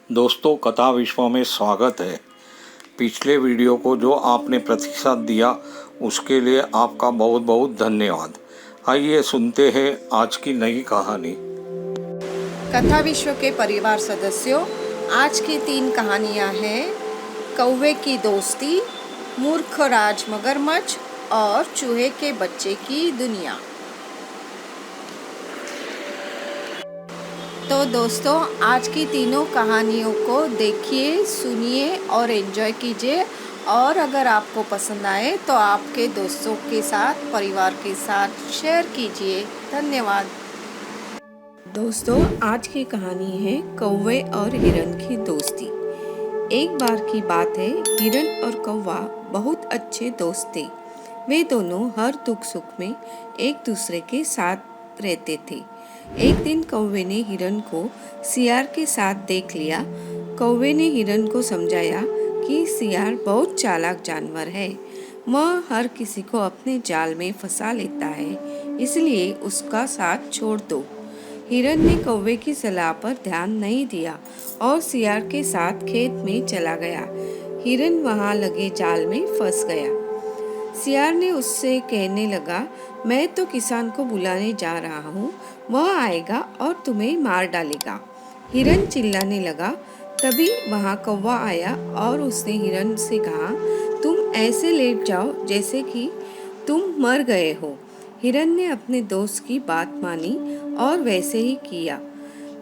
दोस्तों, कथा विश्व में स्वागत है। पिछले वीडियो को जो आपने प्रतिसाद दिया उसके लिए आपका बहुत बहुत धन्यवाद। आइए सुनते हैं आज की नई कहानी। कथा विश्व के परिवार सदस्यों, आज की 3 कहानियाँ हैं कौवे की दोस्ती, मूर्ख राज मगरमच्छ और चूहे के बच्चे की दुनिया। तो दोस्तों, आज की तीनों कहानियों को देखिए, सुनिए और एंजॉय कीजिए। और अगर आपको पसंद आए तो आपके दोस्तों के साथ, परिवार के साथ शेयर कीजिए। धन्यवाद। दोस्तों, आज की कहानी है कौवे और हिरन की दोस्ती। एक बार की बात है, हिरन और कौवा बहुत अच्छे दोस्त थे। वे दोनों हर दुख सुख में एक दूसरे के साथ रहते थे। एक दिन कौवे ने हिरन को सियार के साथ देख लिया। कौवे ने हिरन को समझाया कि सियार बहुत चालाक जानवर है। वह हर किसी को अपने जाल में फंसा लेता है, इसलिए उसका साथ छोड़ दो। हिरन ने कौवे की सलाह पर ध्यान नहीं दिया और सियार के साथ खेत में चला गया। हिरन वहां लगे जाल में फंस गया। सियार ने उससे कहने लगा, मैं तो किसान को बुलाने जा रहा हूँ, वह आएगा और तुम्हें मार डालेगा। हिरन चिल्लाने लगा। तभी वहाँ कौवा आया और उसने हिरन से कहा, तुम ऐसे लेट जाओ जैसे कि तुम मर गए हो। हिरन ने अपने दोस्त की बात मानी और वैसे ही किया।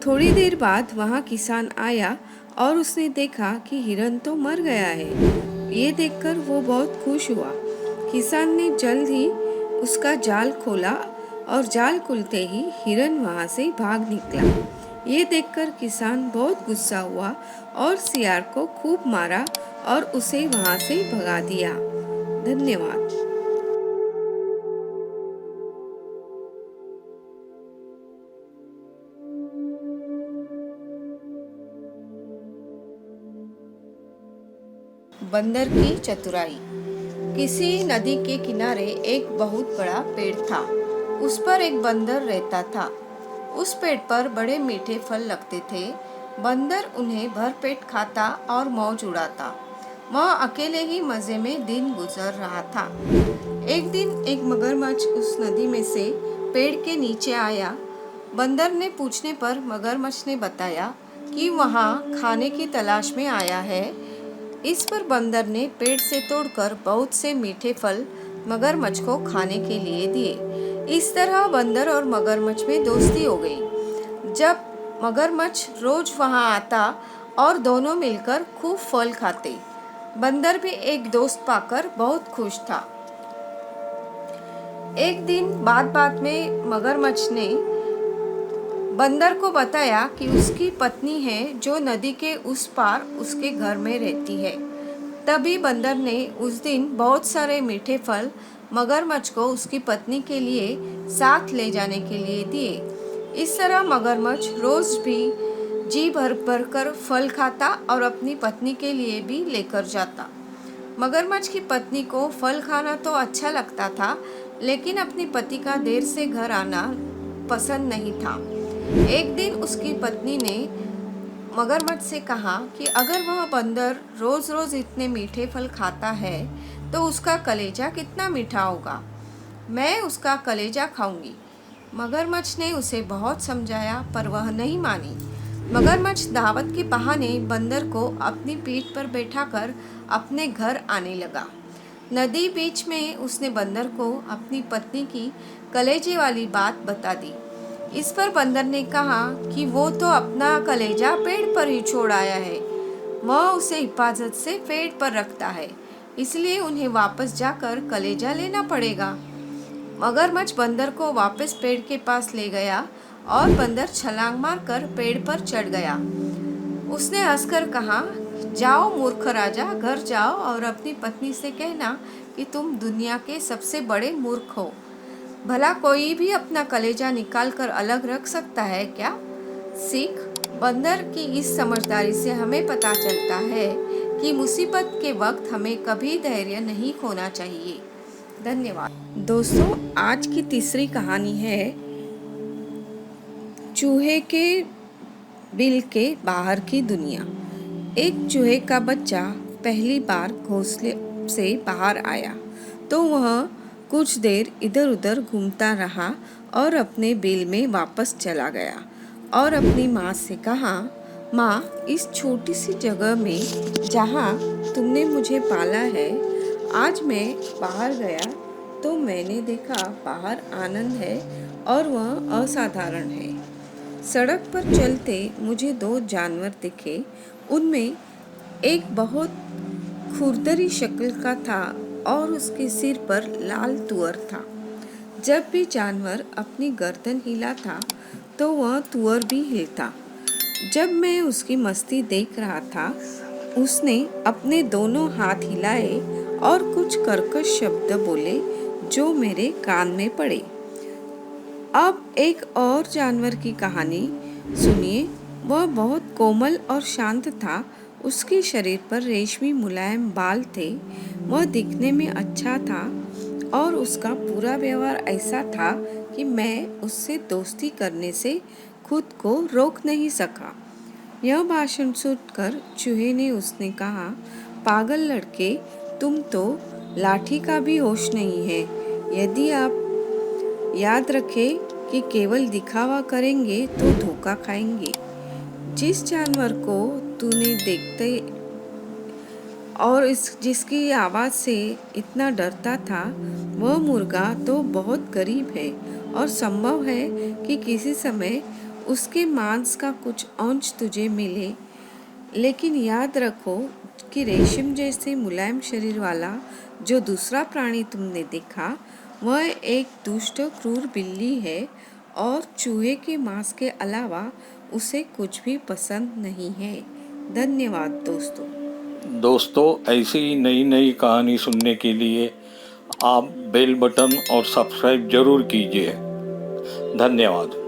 थोड़ी देर बाद वहाँ किसान आया और उसने देखा कि हिरन तो मर गया है। ये देखकर वो बहुत खुश हुआ। किसान ने जल्द ही उसका जाल खोला और जाल खुलते ही हिरन वहाँ से भाग निकला। ये देखकर किसान बहुत गुस्सा हुआ और सियार को खूब मारा और उसे वहाँ से भगा दिया। धन्यवाद। बंदर की चतुराई। किसी नदी के किनारे एक बहुत बड़ा पेड़ था। उस पर एक बंदर रहता था। उस पेड़ पर बड़े मीठे फल लगते थे। बंदर उन्हें भरपेट खाता और मौज उड़ाता। वह अकेले ही मजे में दिन गुजर रहा था। एक दिन एक मगरमच्छ उस नदी में से पेड़ के नीचे आया। बंदर ने पूछने पर मगरमच्छ ने बताया कि वहाँ खाने की तलाश में आया है। इस पर बंदर ने पेड़ से तोड़कर बहुत से मीठे फल मगरमच्छ को खाने के लिए दिए। इस तरह बंदर और मगरमच्छ में दोस्ती हो गई। जब मगरमच्छ रोज वहां आता और दोनों मिलकर खूब फल खाते। बंदर भी एक दोस्त पाकर बहुत खुश था। एक दिन बात में मगरमच्छ ने बंदर को बताया कि उसकी पत्नी है जो नदी के उस पार उसके घर में रहती है। तभी बंदर ने उस दिन बहुत सारे मीठे फल मगरमच्छ को उसकी पत्नी के लिए साथ ले जाने के लिए दिए। इस तरह मगरमच्छ रोज भी जी भर भर कर फल खाता और अपनी पत्नी के लिए भी लेकर जाता। मगरमच्छ की पत्नी को फल खाना तो अच्छा लगता था, लेकिन अपनी पति का देर से घर आना पसंद नहीं था। एक दिन उसकी पत्नी ने मगरमच्छ से कहा कि अगर वह बंदर रोज रोज इतने मीठे फल खाता है तो उसका कलेजा कितना मीठा होगा। मैं उसका कलेजा खाऊंगी। मगरमच्छ ने उसे बहुत समझाया पर वह नहीं मानी। मगरमच्छ दावत के बहाने बंदर को अपनी पीठ पर बैठाकर अपने घर आने लगा। नदी बीच में उसने बंदर को अपनी पत्नी की कलेजे वाली बात बता दी। इस पर बंदर ने कहा कि वो तो अपना कलेजा पेड़ पर ही छोड़ आया है। वह उसे हिफाजत से पेड़ पर रखता है, इसलिए उन्हें वापस जाकर कलेजा लेना पड़ेगा। मगरमच्छ बंदर को वापस पेड़ के पास ले गया और बंदर छलांग मारकर पेड़ पर चढ़ गया। उसने हंसकर कहा, जाओ मूर्ख राजा, घर जाओ और अपनी पत्नी से कहना कि तुम दुनिया के सबसे बड़े मूर्ख हो। भला कोई भी अपना कलेजा निकाल कर अलग रख सकता है क्या? सीख। बंदर की इस समझदारी से हमें पता चलता है कि मुसीबत के वक्त हमें कभी धैर्य नहीं खोना चाहिए। धन्यवाद। दोस्तों, आज की तीसरी कहानी है चूहे के बिल के बाहर की दुनिया। एक चूहे का बच्चा पहली बार घोंसले से बाहर आया तो वह कुछ देर इधर उधर घूमता रहा और अपने बिल में वापस चला गया और अपनी माँ से कहा, माँ, इस छोटी सी जगह में जहाँ तुमने मुझे पाला है, आज मैं बाहर गया तो मैंने देखा बाहर आनंद है और वह असाधारण है। सड़क पर चलते मुझे 2 जानवर दिखे। उनमें एक बहुत खुरदरी शक्ल का था और उसके सिर पर लाल तुअर था। जब भी जानवर अपनी गर्दन हिला था तो वह तुअर भी हिलता। जब मैं उसकी मस्ती देख रहा था, उसने अपने दोनों हाथ हिलाए और कुछ कर्कश शब्द बोले जो मेरे कान में पड़े। अब एक और जानवर की कहानी सुनिए। वह बहुत कोमल और शांत था। उसके शरीर पर रेशमी मुलायम बाल थे। वह दिखने में अच्छा था और उसका पूरा व्यवहार ऐसा था कि मैं उससे दोस्ती करने से खुद को रोक नहीं सका। यह भाषण सुनकर चूहे ने उसने कहा, पागल लड़के, तुम तो लाठी का भी होश नहीं है। यदि आप याद रखें कि केवल दिखावा करेंगे तो धोखा खाएंगे। जिस जानवर को तूने देखते और जिसकी आवाज़ से इतना डरता था, वह मुर्गा तो बहुत गरीब है और संभव है कि किसी समय उसके मांस का कुछ अंश तुझे मिले। लेकिन याद रखो कि रेशम जैसे मुलायम शरीर वाला जो दूसरा प्राणी तुमने देखा, वह एक दुष्ट क्रूर बिल्ली है और चूहे के मांस के अलावा उसे कुछ भी पसंद नहीं है। धन्यवाद दोस्तों। दोस्तों, ऐसी ही नई नई कहानी सुनने के लिए आप बेल बटन और सब्सक्राइब जरूर कीजिए। धन्यवाद।